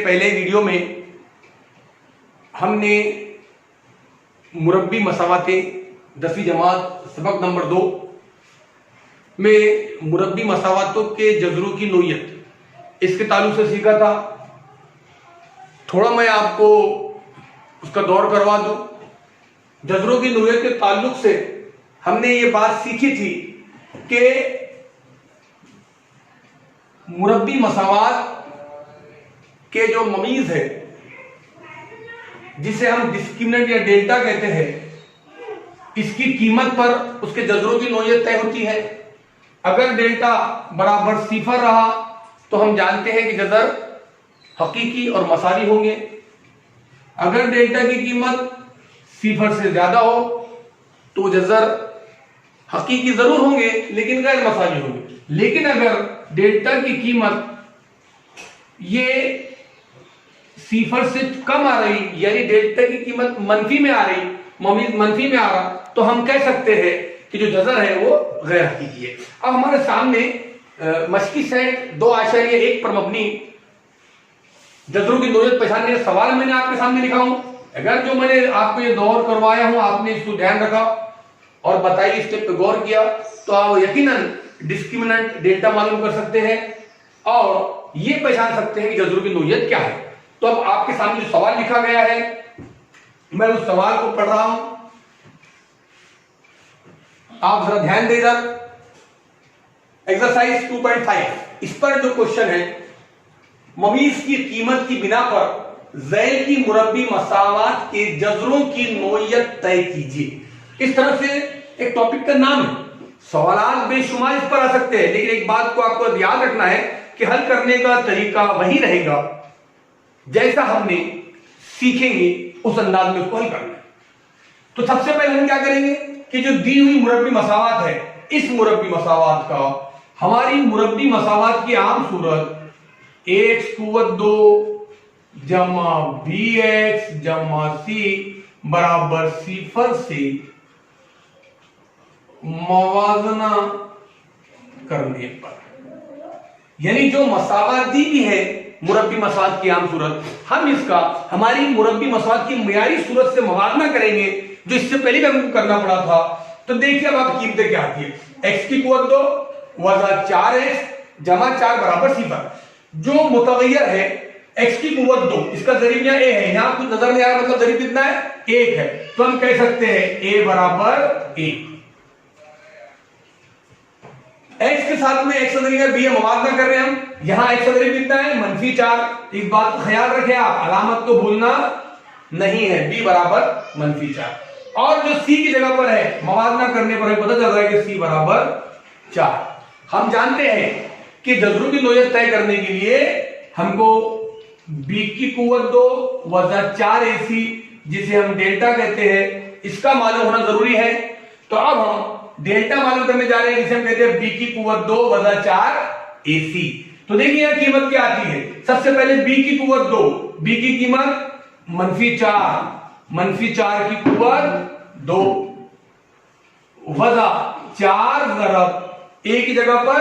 पहले वीडियो में हमने मुरब्बी मसावातें 10वीं जमात सबक नंबर 2 में मुरब्बी मसावातों के जजरों की नोयत इसके ताल्लुक से सीखा था। थोड़ा मैं आपको उसका दौर करवा दूं। जजरों की नोयत के ताल्लुक से हमने ये बात सीखी थी कि मुरब्बी मसावात के जो ममीज है, जिसे हम डिस्क्रिमिनेंट या डेल्टा कहते हैं, इसकी कीमत पर उसके जजरों की नोयत तय होती है। अगर डेल्टा बराबर सिफर रहा तो हम जानते हैं कि जजर हकीकी और मसावी होंगे। अगर डेल्टा की कीमत सिफर से ज्यादा हो तो जजर हकीकी जरूर होंगे लेकिन गैर मसावी होंगे। लेकिन अगर डेल्टा की कीमत ये सिफर से कम आ रही, यानी डेल्टा की कीमत मंफी में आ रही, ममीज मंफी में आ रहा, तो हम कह सकते हैं कि जो जजर है वो गैर हकीकी है। अब हमारे सामने मशकी सेट 2.1 पर मबनी जजरों की नोयत पहचानने का सवाल मैंने आपके सामने लिखा हूं। अगर जो मैंने आपको ये दौर करवाया हूं आपने इसको ध्यान रखा और बताइए स्टेप पे गौर किया तो आप यकीनन डिस्क्रिमिनेंट डेल्टा मालूम कर सकते हैं और ये पहचान सकते हैं कि जजरों की नोयत क्या है। तो अब आपके सामने जो सवाल लिखा गया है मैं उस सवाल को पढ़ रहा हूं, आप जरा ध्यान दे इधर। एक्सरसाइज 2.5 इस पर जो क्वेश्चन है, ममीज की कीमत की बिना पर ज़ैल की मुरब्बी मसावात के जजरों की नोयत तय कीजिए। इस तरह से एक टॉपिक का नाम है। सवाल बेशुमार इस पर आ सकते हैं, लेकिन एक बात को आपको याद रखना है कि हल करने का तरीका वही रहेगा जैसा हमने सीखेंगे उस अंदाज में उसको हल करना है। तो सबसे पहले हम क्या करेंगे कि जो दी हुई मुरब्बी मसावात है, इस मुरब्बी मसावात का हमारी मुरब्बी मसावात की आम सूरत ax कुव्वत 2 जमा bx जमा c बराबर सिफर से मवाजना करने पर, यानी जो मसावात दी गई है मुरब्बी मसावात की आम सूरत, हम इसका हमारी मुरब्बी मसावात की मियारी सूरत से मवाजना करेंगे जो इससे पहले भी हमको करना पड़ा था। तो देखिए अब आप कीमतें क्या आती है। x की कुव्वत 2 वजा 4x जमा 4 बराबर सिफर। जो मुतगय्यर है x की कुव्वत 2, इसका ज़रीब यहाँ a है, यहाँ कुछ नजर नहीं आ रहा, मतलब ज़रीब कितना है 1 है, तो हम कह सकते हैं a बराबर 1। x के साथ में x ज़रीब b मवाजना कर रहे हैं हम, यहाँ x ज़रीब कितना है -4। इस बात का ख्याल रखें आप, अलामत को भूलना नहीं है, b बराबर -4। और जो c की जगह पर है मवाजना करने पर हमें पता चल रहा है कि c बराबर 4। हम जानते हैं कि जजरों की नोयत तय करने के लिए हमको b की कुव्वत 2 वजा 4ac जिसे हम डेल्टा कहते हैं इसका मालूम होना जरूरी है। तो अब हम डेल्टा मालूम करने जा रहे हैं जिसे हम कहते हैं b की कुव्वत 2 वजा 4ac। तो देखिए यहां कीमत क्या आती है। सबसे पहले b की कुव्वत 2, b की कीमत -4 की कुव्वत 2 वजा 4 ज़रब a की जगह पर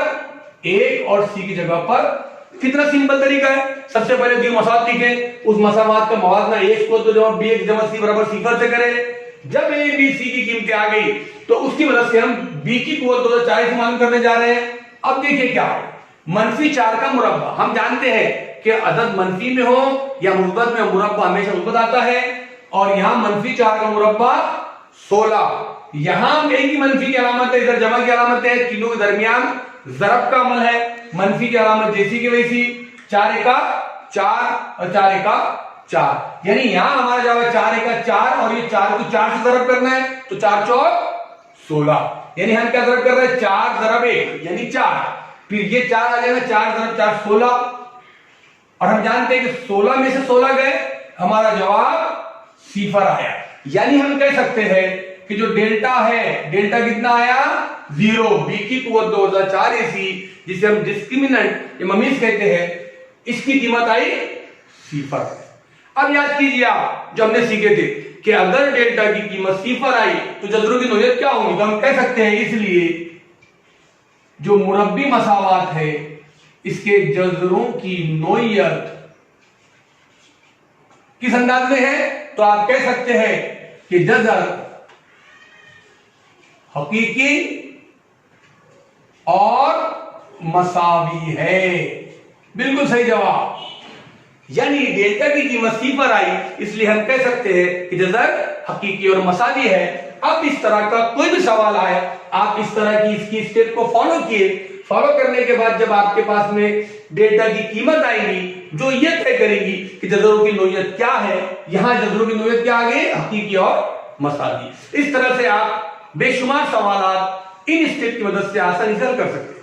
1 और c की जगह पर। कितना सिंपल तरीका है। सबसे पहले दी मसावात लिखे, उस मसावात का मवाजना a को तो जमा bx जमा c बराबर सिफर से करें। जब a b c की कीमतें आ गई तो उसकी मदद से हम b की कुव्वत 2 4 मालूम करने जा रहे हैं। अब देखिए क्या है, -4 का मुरब्बा। हम जानते हैं कि अदद मनफी में हो या मुस्बत में, मुरब्बा हमेशा मुस्बत आता है और यहां -4 का मुरब्बा 16। यहां एक ही मनफी की अलामत है, इधर जमा की अलामत है, तीनों के दरमियान ज़रब का अमल है, मनफी की अलामत जैसी की वैसी, 4 एका 4 और 4 एका 4, यानी यहां हमारा जवाब है 4 एका 4 और ये 4 को 4 से ज़रब करना है तो 4 चौक 16, यानी हम क्या ज़रब कर रहे हैं 4 ज़रब 1 यानी 4, फिर ये 4 आ जाएगा 4 ज़रब 4 16 और हम जानते हैं कि 16 में से 16 गए, हमारा जवाब सिफर आया। यानी हम कह सकते हैं कि जो डेल्टा है, डेल्टा कितना आया 0, b की कुव्वत 2 वजा 4ac जिसे हम डिस्क्रिमिनेंट या ममीज कहते हैं, इसकी कीमत आई सिफर। अब याद कीजिए आप जो हमने सीखे थे कि अगर डेल्टा की कीमत सिफर आई तो जजरों की नोयत क्या होगी। तो हम कह सकते हैं इसलिए जो मुरब्बी मसावात है इसके जजरों की नोयत किस अंदाज में है? तो आप कह सकते हैं कि जजर हकीकी और मसावी है। बिल्कुल सही जवाब। यानी डेल्टा की कीमत सी पर आई, इसलिए हम कह सकते हैं कि जजर हकीकी और मसावी है। अब इस तरह का कोई भी सवाल आए, आप इस तरह की इसकी स्टेप को फॉलो किए। फॉलो करने के बाद जब आपके पास में डेल्टा की कीमत आएगी जो ये तय करेगी कि जजरों की नोयत क्या है, यहां जजरों की नोयत क्या आ गई? हकीकी और मसावी। इस तरह से आप बेशुमार सवाल इन स्टेप की मदद से आसानी से हल कर सकते हैं।